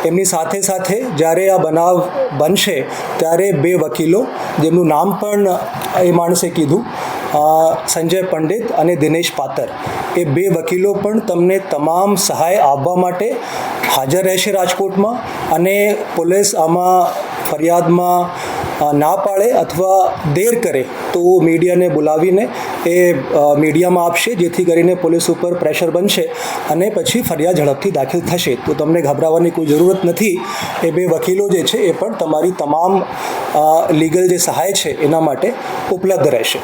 એમની સાથે સાથે જ્યારે આ બનાવ બનશે ત્યારે બે વકીલો જેમનું નામ પણ એ માણસે કીધું, સંજય પંડિત અને દિનેશ પાતર, એ બે વકીલો પણ તમને તમામ સહાય આપવા માટે હાજર રહેશે રાજકોટમાં. અને પોલીસ આમાં ફરિયાદમાં ના પાડે અથવા દેર કરે તો મીડિયાને બોલાવીને એ મીડિયામાં આપશે, જેથી કરીને પોલીસ ઉપર પ્રેશર બનશે અને પછી ફરિયાદ ઝડપથી દાખલ થશે. તો તમને ગભરાવાની કોઈ જરૂરત નથી. એ બે વકીલો જે છે એ પણ તમારી તમામ લીગલ જે સહાય છે એના માટે ઉપલબ્ધ રહેશે.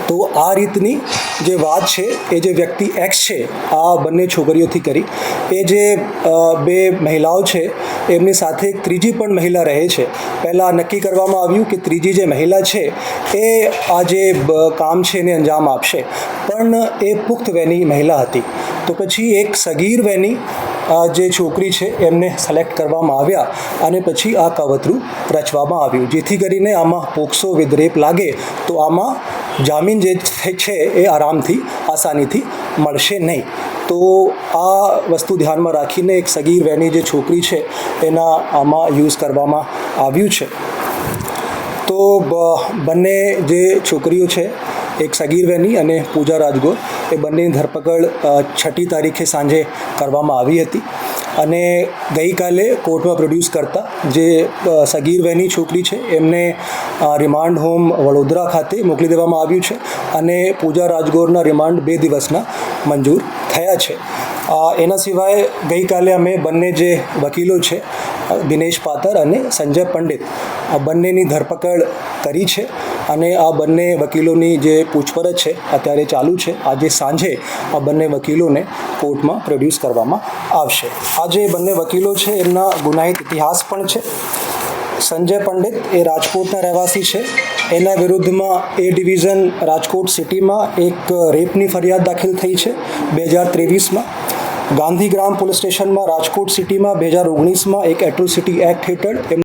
તો આ રીતની જે વાત છે એ જે વ્યક્તિ એક્સ છે આ બંને છોકરીઓથી કરી, એ જે બે મહિલાઓ છે એમની સાથે એક ત્રીજી પણ મહિલા રહે છે. પહેલાં નક્કી કરવામાં આવ્યું કે ત્રીજી જે મહિલા છે એ આ જે કામ છે એને અંજામ આપશે, પણ એ પુખ્ત વયની મહિલા હતી. તો પછી એક સગીર વયની જે છોકરી છે એમને સિલેક્ટ કરવામાં આવ્યા અને પછી આ કાવતરું રચવામાં આવ્યું, જેથી કરીને આમાં પોક્સો વિથ રેપ લાગે તો આમાં જામીન જે છે એ આરામથી આસાનીથી મળશે નહીં. તો આ વસ્તુ ધ્યાનમાં રાખીને એક સગીર વયની જે છોકરી છે એના આમાં યુઝ કરવામાં આવ્યું છે. તો બંને જે છોકરીઓ છે, એક સગીર વયની અને પૂજા રાજગોર, એ બંનેની ધરપકડ 6 તારીખે સાંજે કરવામાં આવી હતી. અને ગઈકાલે કોર્ટમાં પ્રોડ્યુસ કરતા જે સગીર વયની છોકરી છે એમને રિમાન્ડ હોમ વડોદરા ખાતે મોકલી દેવામાં આવ્યું છે અને પૂજા રાજગોરના રિમાન્ડ 2 દિવસના મંજૂર થયા છે. એના સિવાય ગઈકાલે અમે બંને જે વકીલો છે દિનેશ પાતર અને સંજય પંડિત, આ બંનેની ધરપકડ કરી છે અને આ બંને વકીલોની જે પૂછપરછ છે અત્યારે ચાલુ છે. આજે સાંજે આ બંને વકીલોને કોર્ટમાં પ્રોડ્યુસ કરવામાં આવશે. આ જે બંને વકીલો છે એમના ગુનાહિત ઇતિહાસ પણ છે. સંજય પંડિત એ રાજકોટના રહેવાસી છે. એના વિરુદ્ધમાં એ ડિવિઝન રાજકોટ સિટીમાં એક રેપની ફરિયાદ દાખલ થઈ છે 2023માં. ગાંધીગ્રામ પોલીસ સ્ટેશનમાં રાજકોટ સિટીમાં 2019માં એક એટ્રોસિટી એક્ટ હેઠળ